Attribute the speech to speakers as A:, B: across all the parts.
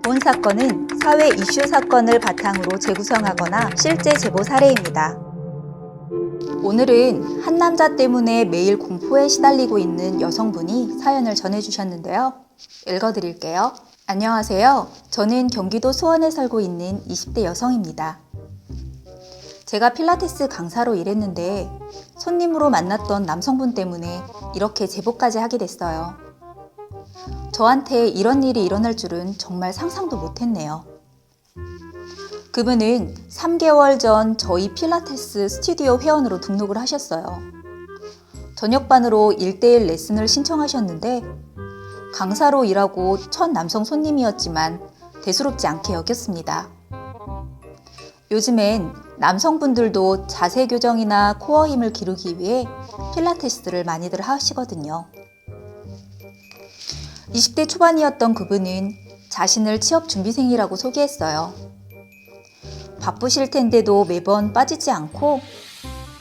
A: 본 사건은 사회 이슈 사건을 바탕으로 재구성하거나 실제 제보 사례입니다. 오늘은 한 남자 때문에 매일 공포에 시달리고 있는 여성분이 사연을 전해주셨는데요. 읽어드릴게요. 안녕하세요. 저는 경기도 수원에 살고 있는 20대 여성입니다. 제가 필라테스 강사로 일했는데 손님으로 만났던 남성분 때문에 이렇게 제보까지 하게 됐어요. 저한테 이런 일이 일어날 줄은 정말 상상도 못했네요. 그분은 3개월 전 저희 필라테스 스튜디오 회원으로 등록을 하셨어요. 저녁반으로 1:1 레슨을 신청하셨는데 강사로 일하고 첫 남성 손님이었지만 대수롭지 않게 여겼습니다. 요즘엔 남성분들도 자세 교정이나 코어 힘을 기르기 위해 필라테스를 많이들 하시거든요. 20대 초반이었던 그분은 자신을 취업 준비생이라고 소개했어요. 바쁘실 텐데도 매번 빠지지 않고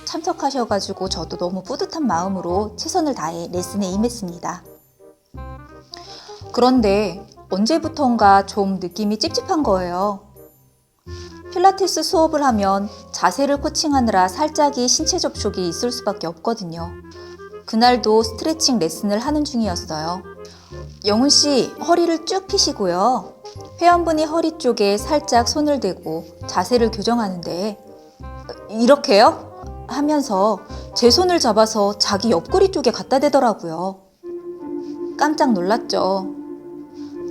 A: 참석하셔가지고 저도 너무 뿌듯한 마음으로 최선을 다해 레슨에 임했습니다. 그런데 언제부턴가 좀 느낌이 찝찝한 거예요. 필라테스 수업을 하면 자세를 코칭하느라 살짝이 신체 접촉이 있을 수밖에 없거든요. 그날도 스트레칭 레슨을 하는 중이었어요. 영훈 씨, 허리를 쭉 펴시고요. 회원분이 허리 쪽에 살짝 손을 대고 자세를 교정하는데 이렇게요? 하면서 제 손을 잡아서 자기 옆구리 쪽에 갖다 대더라고요. 깜짝 놀랐죠.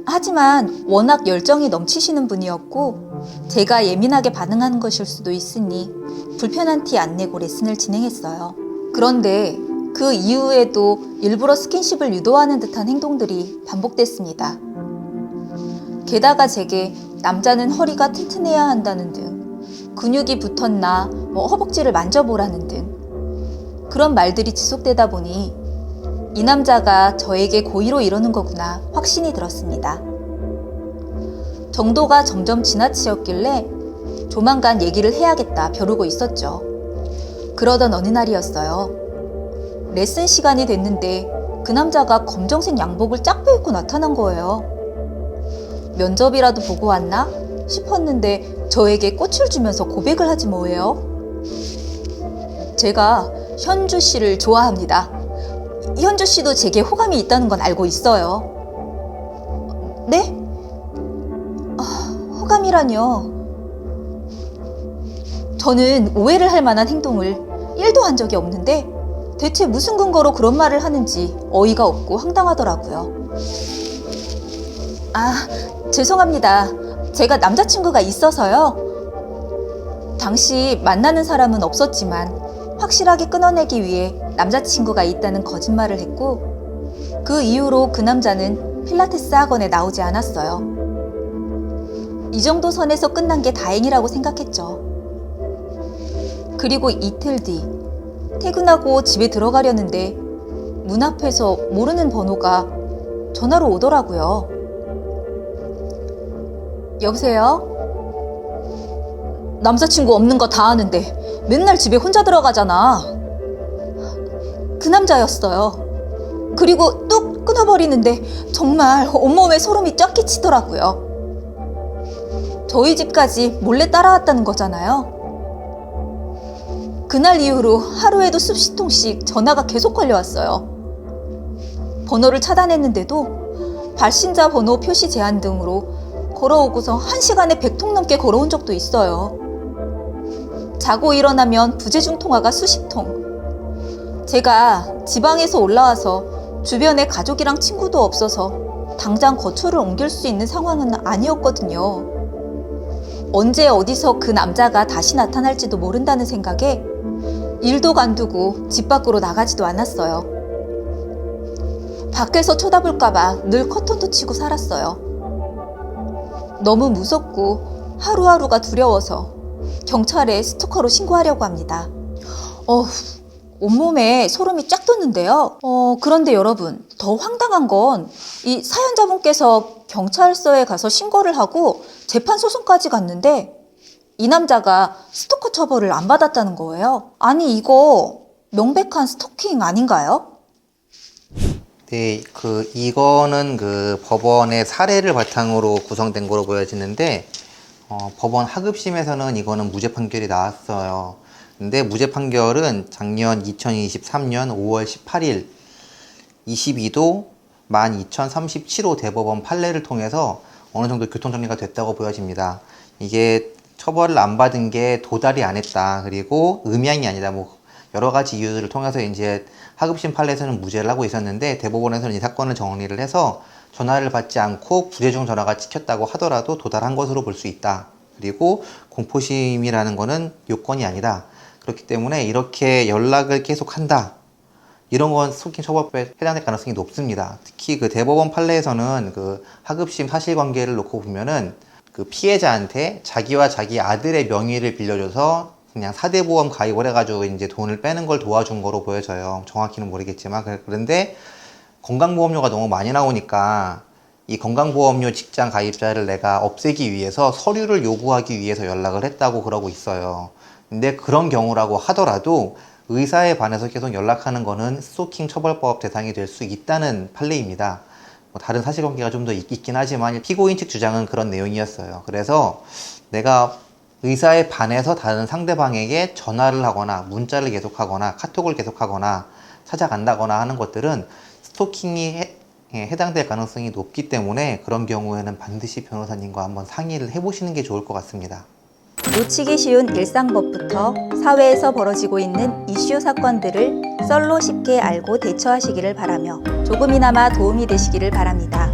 A: 하지만 워낙 열정이 넘치시는 분이었고 제가 예민하게 반응하는 것일 수도 있으니 불편한 티 안 내고 레슨을 진행했어요. 그런데 그 이후에도 일부러 스킨십을 유도하는 듯한 행동들이 반복됐습니다. 게다가 제게 남자는 허리가 튼튼해야 한다는 등 근육이 붙었나 허벅지를 만져보라는 등 그런 말들이 지속되다 보니 이 남자가 저에게 고의로 이러는 거구나 확신이 들었습니다. 정도가 점점 지나치었길래 조만간 얘기를 해야겠다 벼르고 있었죠. 그러던 어느 날이었어요. 레슨 시간이 됐는데 그 남자가 검정색 양복을 쫙 빼입고 나타난 거예요. 면접이라도 보고 왔나 싶었는데 저에게 꽃을 주면서 고백을 하지 뭐예요. 제가 현주 씨를 좋아합니다. 현주 씨도 제게 호감이 있다는 건 알고 있어요. 네? 호감이라뇨. 저는 오해를 할 만한 행동을 1도 한 적이 없는데 대체 무슨 근거로 그런 말을 하는지 어이가 없고 황당하더라고요. 죄송합니다. 제가 남자친구가 있어서요. 당시 만나는 사람은 없었지만 확실하게 끊어내기 위해 남자친구가 있다는 거짓말을 했고 그 이후로 그 남자는 필라테스 학원에 나오지 않았어요. 이 정도 선에서 끝난 게 다행이라고 생각했죠. 그리고 이틀 뒤 퇴근하고 집에 들어가려는데 문 앞에서 모르는 번호가 전화로 오더라고요. 여보세요? 남자친구 없는 거 다 아는데 맨날 집에 혼자 들어가잖아. 그 남자였어요. 그리고 뚝 끊어버리는데 정말 온몸에 소름이 쫙 끼치더라고요. 저희 집까지 몰래 따라왔다는 거잖아요. 그날 이후로 하루에도 수십 통씩 전화가 계속 걸려왔어요. 번호를 차단했는데도 발신자 번호 표시 제한 등으로 걸어오고서 1시간에 100통 넘게 걸어온 적도 있어요. 자고 일어나면 부재중 통화가 수십 통. 제가 지방에서 올라와서 주변에 가족이랑 친구도 없어서 당장 거처를 옮길 수 있는 상황은 아니었거든요. 언제 어디서 그 남자가 다시 나타날지도 모른다는 생각에 일도 관두고 집 밖으로 나가지도 않았어요. 밖에서 쳐다볼까봐 늘 커튼도 치고 살았어요. 너무 무섭고 하루하루가 두려워서 경찰에 스토커로 신고하려고 합니다. 온몸에 소름이 쫙 돋는데요. 그런데 여러분, 더 황당한 건 이 사연자분께서 경찰서에 가서 신고를 하고 재판 소송까지 갔는데 이 남자가 스토커 처벌을 안 받았다는 거예요. 아니 이거 명백한 스토킹 아닌가요?
B: 네, 이거는 법원의 사례를 바탕으로 구성된 거로 보여지는데, 법원 하급심에서는 이거는 무죄 판결이 나왔어요. 근데 무죄 판결은 작년 2023년 5월 18일 22도 12,037호 대법원 판례를 통해서 어느 정도 교통정리가 됐다고 보여집니다. 이게 처벌을 안 받은 게 도달이 안 했다. 그리고 음양이 아니다. 뭐 여러 가지 이유들을 통해서 이제 하급심 판례에서는 무죄를 하고 있었는데 대법원에서는 이 사건을 정리를 해서 전화를 받지 않고 부재중 전화가 찍혔다고 하더라도 도달한 것으로 볼 수 있다. 그리고 공포심이라는 거는 요건이 아니다. 그렇기 때문에 이렇게 연락을 계속 한다. 이런 건 스토킹 처벌법에 해당될 가능성이 높습니다. 특히 대법원 판례에서는 하급심 사실관계를 놓고 보면은 피해자한테 자기와 자기 아들의 명의를 빌려줘서 그냥 사대보험 가입을 해가지고 이제 돈을 빼는 걸 도와준 거로 보여져요. 정확히는 모르겠지만. 그런데 건강보험료가 너무 많이 나오니까 이 건강보험료 직장 가입자를 내가 없애기 위해서 서류를 요구하기 위해서 연락을 했다고 그러고 있어요. 근데 그런 경우라고 하더라도 의사에 반해서 계속 연락하는 거는 스토킹 처벌법 대상이 될 수 있다는 판례입니다. 다른 사실관계가 좀 더 있긴 하지만 피고인 측 주장은 그런 내용이었어요. 그래서 내가 의사에 반해서 다른 상대방에게 전화를 하거나 문자를 계속하거나 카톡을 계속하거나 찾아간다거나 하는 것들은 스토킹이 해당될 가능성이 높기 때문에 그런 경우에는 반드시 변호사님과 한번 상의를 해보시는 게 좋을 것 같습니다.
A: 놓치기 쉬운 일상법부터 사회에서 벌어지고 있는 이슈 사건들을 썰로 쉽게 알고 대처하시기를 바라며 조금이나마 도움이 되시기를 바랍니다.